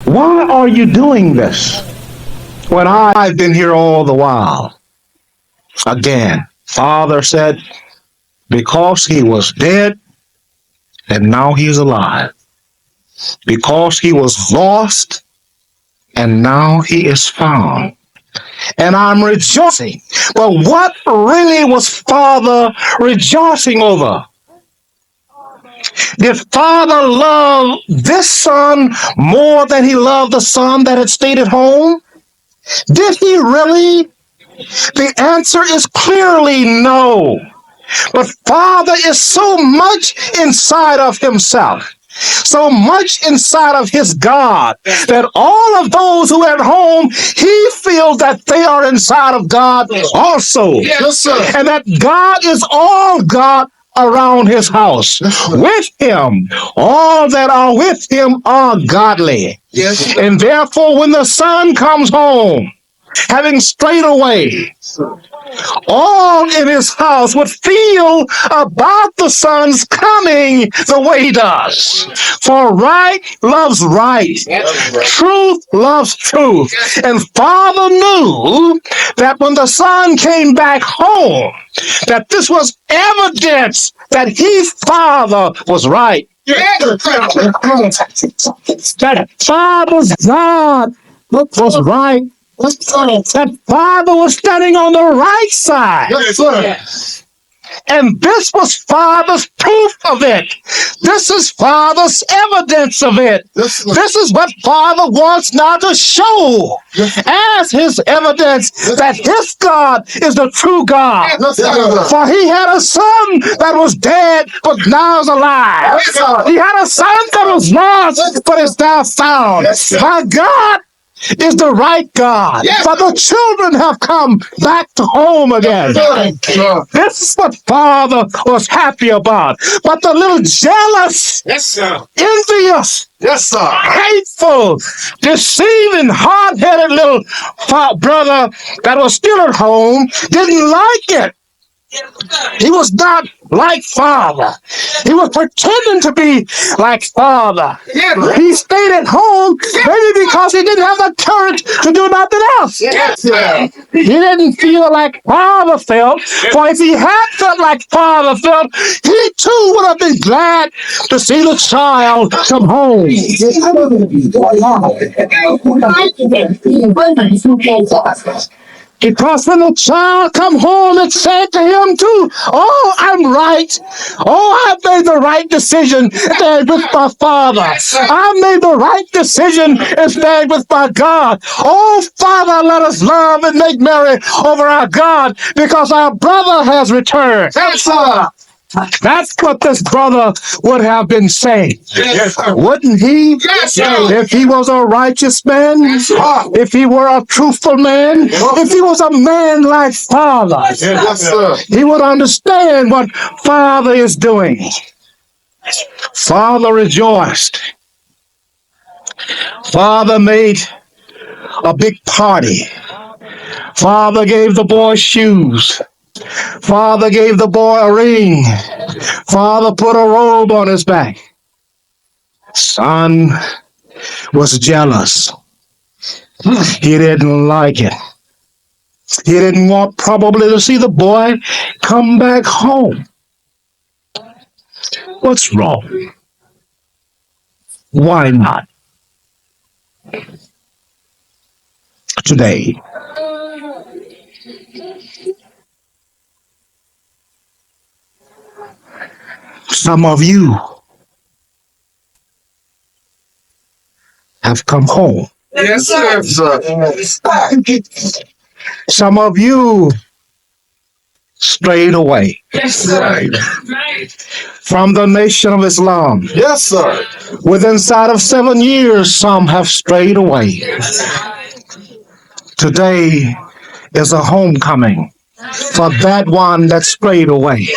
Why are you doing this when I've been here all the while? Again, Father said, because he was dead and now he's alive. Because he was lost and now he is found. And I'm rejoicing. But what really was Father rejoicing over? Did Father love this son more than he loved the son that had stayed at home? Did he really? The answer is clearly no. But Father is so much inside of himself, so much inside of his God, that all of those who are at home, he feels that they are inside of God also. Yes, sir. And that God is all God around his house. With him, all that are with him are godly. Yes. And therefore, when the son comes home, having strayed away, all in his house would feel about the son's coming the way he does. For right loves right. Truth loves truth. And Father knew that when the son came back home, that this was evidence that he, Father, was right. That Father's God was right. That Father was standing on the right side. Yes, sir. And this was Father's proof of it. This is Father's evidence of it. Yes, This is what Father wants now to show as his evidence that his God is the true God. Yes, sir. For he had a son that was dead, but now is alive. Yes, sir. He had a son that was lost, but is now found. Yes, sir. My God is the right God. Yes. For the children have come back to home again. Sir. This is what Father was happy about. But the little jealous, Yes, sir. envious, Yes, sir. hateful, deceiving, hard-headed little brother that was still at home didn't like it. He was not like Father. He was pretending to be like Father. Yeah. He stayed at home maybe because he didn't have the courage to do nothing else. Yes, sir. He didn't feel like Father felt. For if he had felt like Father felt, he too would have been glad to see the child come home. Because when the child come home, it said to him too, oh, I'm right. Oh, I made the right decision there with my Father. I made the right decision and stayed with my God. Oh, Father, let us love and make merry over our God because our brother has returned. Yes, sir. That's what this brother would have been saying. Yes, sir. Wouldn't he? Yes, sir. If he was a righteous man, if he were a truthful man, if he was a man like Father, Yes, sir. he would understand what Father is doing. Father rejoiced. Father made a big party. Father gave the boy shoes. Father gave the boy a ring. Father put a robe on his back. Son was jealous. He didn't like it. He didn't want probably to see the boy come back home. What's wrong? Why not? Today, some of you have come home. Yes, sir. Some of you strayed away Yes, sir. from the nation of Islam. Yes, sir. Within inside of 7 years, some have strayed away. Today is a homecoming for that one that strayed away.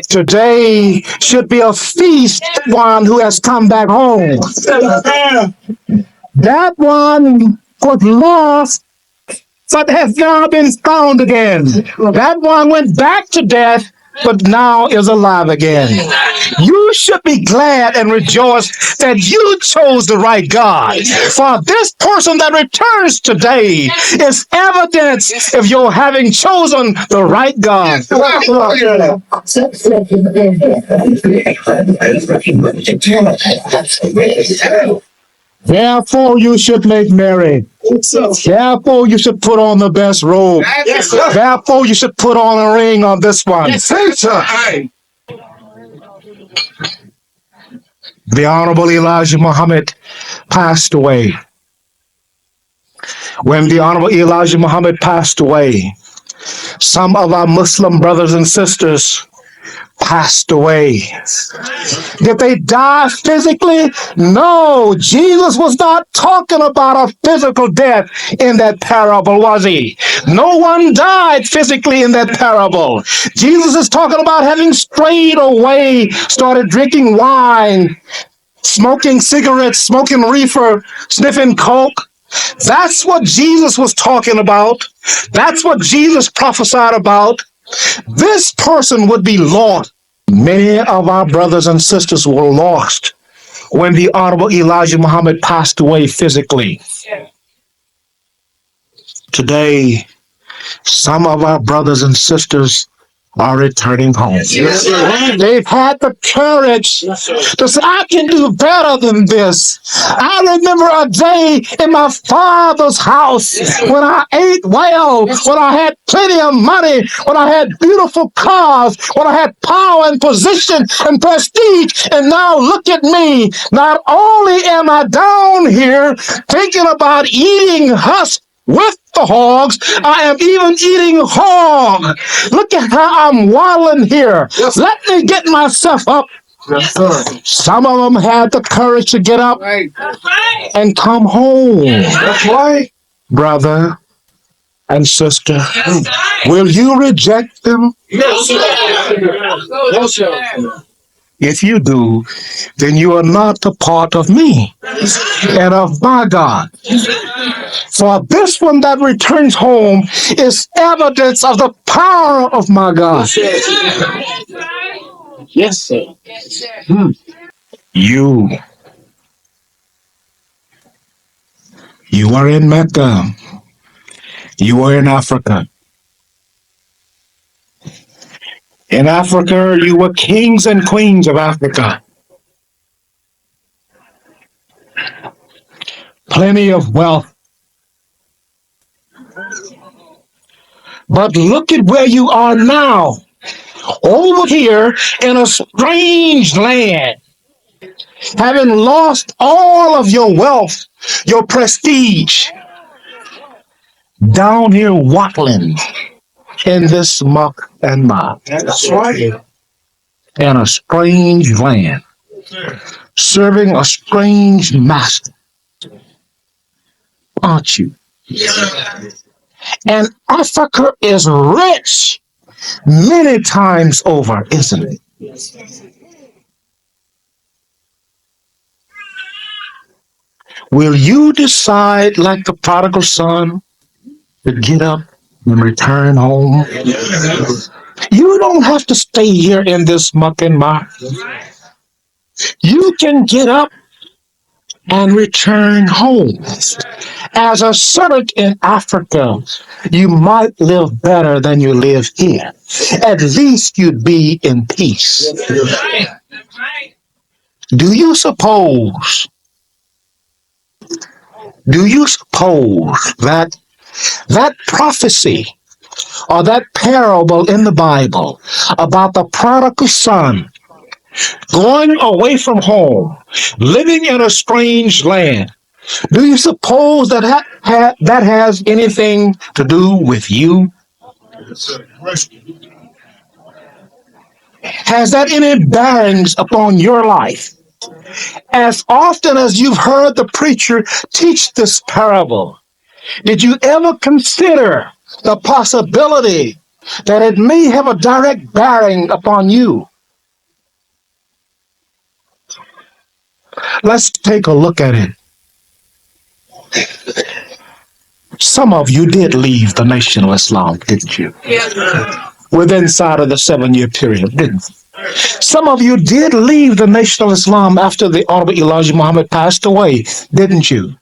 Today should be a feast for one who has come back home. That one was lost, but has now been found again. That one went back to death, but now is alive again. You should be glad and rejoice that you chose the right God. For this person that returns today is evidence of your having chosen the right God. Therefore, you should make merry. Therefore, you should put on the best robe. Therefore, you should put on a ring on this one. The Honorable Elijah Muhammad passed away. When the Honorable Elijah Muhammad passed away, some of our Muslim brothers and sisters passed away. Did they die physically? No, Jesus was not talking about a physical death in that parable, was he? No one died physically in that parable. Jesus is talking about having strayed away, started drinking wine, smoking cigarettes, smoking reefer, sniffing coke. That's what Jesus was talking about. That's what Jesus prophesied about. This person would be lost. Many of our brothers and sisters were lost when the Honorable Elijah Muhammad passed away physically. Today, some of our brothers and sisters are returning home. They've had the courage to say, I can do better than this. I remember a day in my father's house when I ate well, when I had plenty of money, when I had beautiful cars, when I had power and position and prestige. And now look at me. Not only am I down here thinking about eating husk with the hogs, I am even eating hog. Look at how I'm waddling here. Let me get myself up. Some of them had the courage to get up and come home. That's right. Brother and sister, will you reject them? If you do, then you are not a part of me and of my God. For this one that returns home is evidence of the power of my God. Yes, sir. You are in Mecca. You are in Africa. In Africa, you were kings and queens of Africa. Plenty of wealth. But look at where you are now. Over here in a strange land. Having lost all of your wealth, your prestige. Down here waddling in this muck and mud. That's right. In a strange land. Serving a strange master. Aren't you? And Africa is rich many times over, isn't it? Will you decide, like the prodigal son, to get up and return home? You don't have to stay here in this muck and mire. You can get up and return home. As a servant in Africa, you might live better than you live here. At least you'd be in peace. Do you suppose that prophecy or that parable in the Bible about the prodigal son going away from home, living in a strange land, do you suppose that that has anything to do with you? Has that any bearings upon your life? As often as you've heard the preacher teach this parable, did you ever consider the possibility that it may have a direct bearing upon you? Let's take a look at it. Some of you did leave the Nation of Islam, didn't you? within inside of the 7-year period, didn't you? Some of you did leave the Nation of Islam after the Honorable Elijah Muhammad passed away, didn't you?